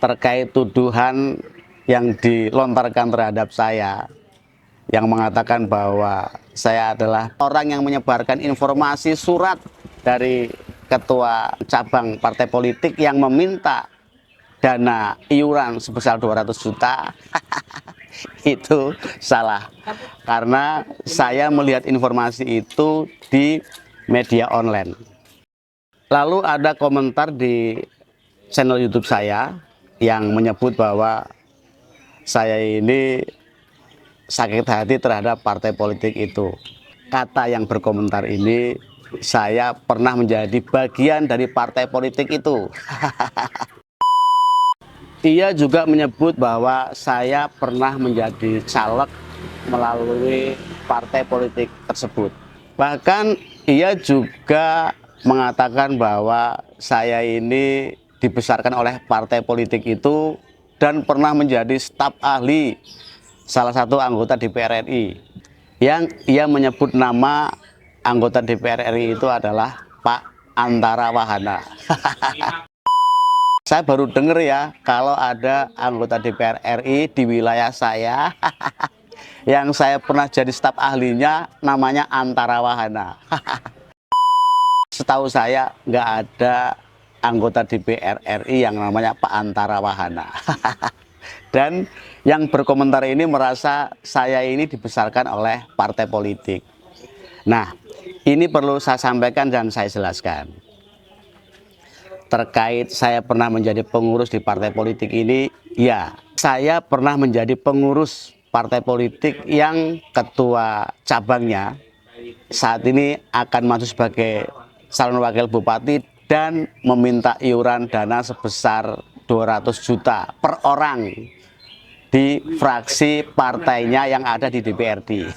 terkait tuduhan yang dilontarkan terhadap saya, yang mengatakan bahwa saya adalah orang yang menyebarkan informasi surat dari ketua cabang partai politik yang meminta dana iuran sebesar 200 juta. Itu salah, karena saya melihat informasi itu di media online. Lalu ada komentar di channel YouTube saya yang menyebut bahwa saya ini sakit hati terhadap partai politik itu. Kata yang berkomentar ini, saya pernah menjadi bagian dari partai politik itu. Ia juga menyebut bahwa saya pernah menjadi caleg melalui partai politik tersebut. Bahkan ia juga mengatakan bahwa saya ini dibesarkan oleh partai politik itu dan pernah menjadi staf ahli salah satu anggota DPR RI. Yang ia menyebut nama anggota DPR RI itu adalah Pak Antara Wahana. Saya baru dengar ya kalau ada anggota DPR RI di wilayah saya yang saya pernah jadi staf ahlinya namanya Antara Wahana. Setahu saya nggak ada anggota DPR RI yang namanya Pak Antara Wahana. Dan yang berkomentar ini merasa saya ini dibesarkan oleh partai politik. Nah, ini perlu saya sampaikan dan saya jelaskan. Terkait saya pernah menjadi pengurus di partai politik ini, ya, saya pernah menjadi pengurus partai politik yang ketua cabangnya saat ini akan maju sebagai calon wakil bupati dan meminta iuran dana sebesar 200 juta per orang di fraksi partainya yang ada di DPRD.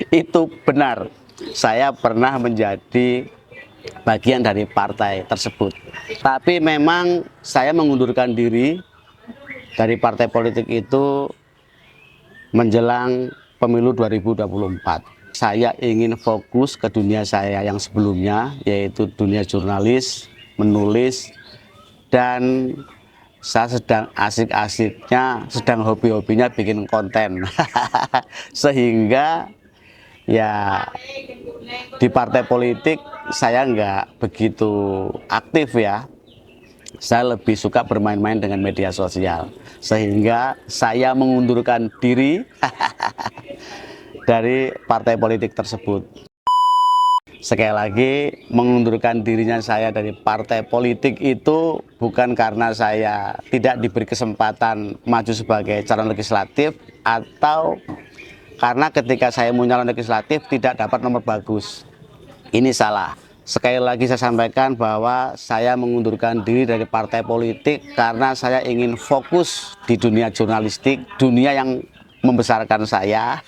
Itu benar, saya pernah menjadi bagian dari partai tersebut. Tapi memang saya mengundurkan diri dari partai politik itu menjelang pemilu 2024. Saya ingin fokus ke dunia saya yang sebelumnya, yaitu dunia jurnalis, menulis, dan saya sedang asik-asiknya, sedang hobi-hobinya bikin konten. Sehingga ya di partai politik saya nggak begitu aktif ya. Saya lebih suka bermain-main dengan media sosial. Sehingga saya mengundurkan diri dari partai politik tersebut. Sekali lagi, mengundurkan dirinya saya dari partai politik itu bukan karena saya tidak diberi kesempatan maju sebagai calon legislatif, atau karena ketika saya mau calon legislatif tidak dapat nomor bagus. Ini salah. Sekali lagi saya sampaikan bahwa saya mengundurkan diri dari partai politik karena saya ingin fokus di dunia jurnalistik, dunia yang membesarkan saya.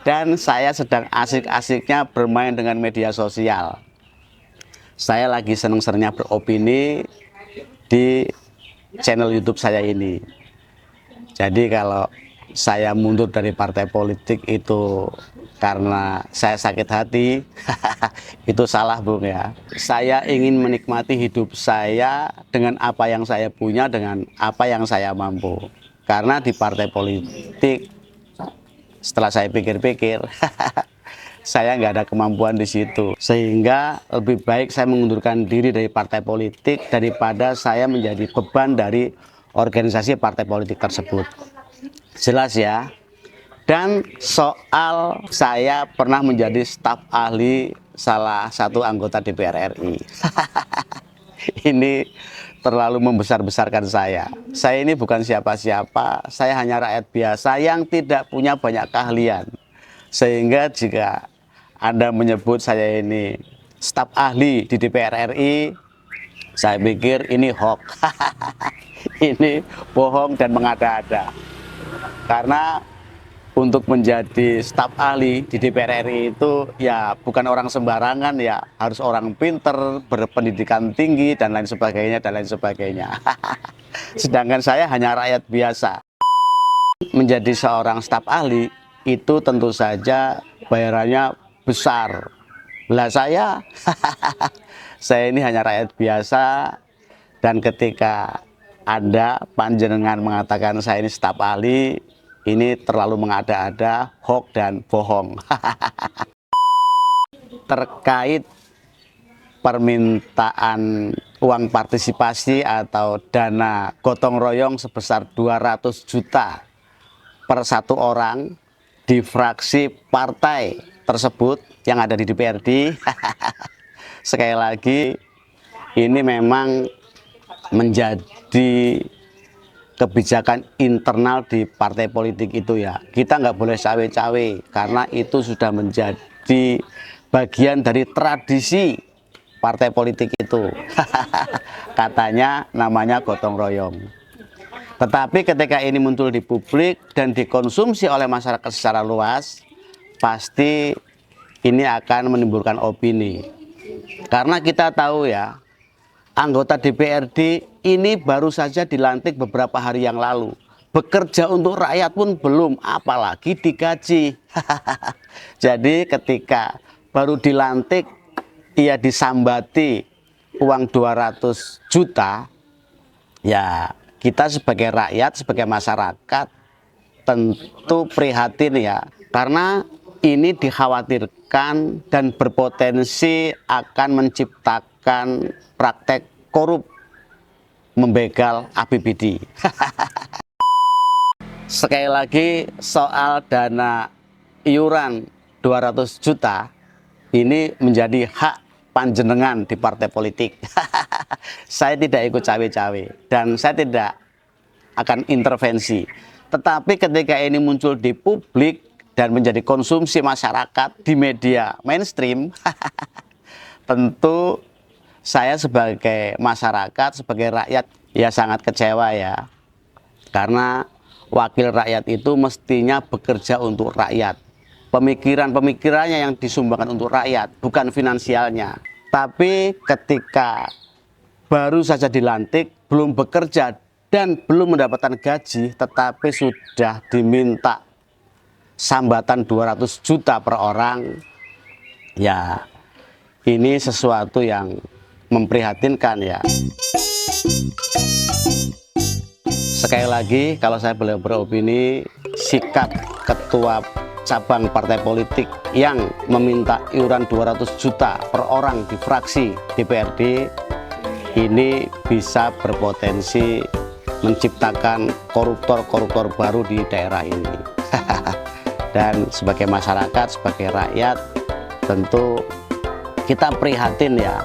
Dan saya sedang asik-asiknya bermain dengan media sosial. Saya lagi seneng-senengnya beropini di channel YouTube saya ini. Jadi kalau saya mundur dari partai politik itu karena saya sakit hati, itu salah, Bung ya. Saya ingin menikmati hidup saya dengan apa yang saya punya, dengan apa yang saya mampu. Karena di partai politik, setelah saya pikir-pikir, saya nggak ada kemampuan di situ. Sehingga lebih baik saya mengundurkan diri dari partai politik daripada saya menjadi beban dari organisasi partai politik tersebut. Jelas ya. Dan soal saya pernah menjadi staf ahli salah satu anggota DPR RI. Ini terlalu membesar-besarkan saya. Saya ini bukan siapa-siapa, saya hanya rakyat biasa yang tidak punya banyak keahlian. Sehingga jika Anda menyebut saya ini staf ahli di DPR RI, saya pikir ini hoax. Ini bohong dan mengada-ada. Karena untuk menjadi staf ahli di DPR RI itu ya bukan orang sembarangan ya, harus orang pinter, berpendidikan tinggi dan lain sebagainya dan lain sebagainya. Sedangkan saya hanya rakyat biasa. Menjadi seorang staf ahli itu tentu saja bayarannya besar. Lah saya ini hanya rakyat biasa, dan ketika Anda panjenengan mengatakan saya ini staf ahli, ini terlalu mengada-ada, hoax dan bohong. Terkait permintaan uang partisipasi atau dana gotong royong sebesar 200 juta per satu orang di fraksi partai tersebut yang ada di DPRD. Sekali lagi, ini memang menjadi kebijakan internal di partai politik itu ya. Kita nggak boleh cawe-cawe karena itu sudah menjadi bagian dari tradisi partai politik itu. Katanya namanya gotong royong. Tetapi ketika ini muncul di publik dan dikonsumsi oleh masyarakat secara luas, pasti ini akan menimbulkan opini. Karena kita tahu ya, anggota DPRD ini baru saja dilantik beberapa hari yang lalu. Bekerja untuk rakyat pun belum, apalagi digaji. Jadi ketika baru dilantik, ia disambati uang 200 juta, ya kita sebagai rakyat, sebagai masyarakat tentu prihatin ya. Karena ini dikhawatirkan dan berpotensi akan menciptakan praktek korup membegal APBD. Sekali lagi soal dana iuran 200 juta ini menjadi hak panjenengan di partai politik. Saya tidak ikut cawe-cawe dan saya tidak akan intervensi. Tetapi ketika ini muncul di publik dan menjadi konsumsi masyarakat di media mainstream, tentu saya sebagai masyarakat, sebagai rakyat ya sangat kecewa ya. Karena wakil rakyat itu mestinya bekerja untuk rakyat. Pemikiran-pemikirannya yang disumbangkan untuk rakyat, bukan finansialnya. Tapi ketika baru saja dilantik, belum bekerja dan belum mendapatkan gaji, tetapi sudah diminta sambatan 200 juta per orang, ya ini sesuatu yang memprihatinkan ya. Sekali lagi, kalau saya boleh beropini, sikap ketua cabang partai politik yang meminta iuran 200 juta per orang di fraksi DPRD ini bisa berpotensi menciptakan koruptor-koruptor baru di daerah ini. Dan sebagai masyarakat, sebagai rakyat, tentu kita prihatin ya.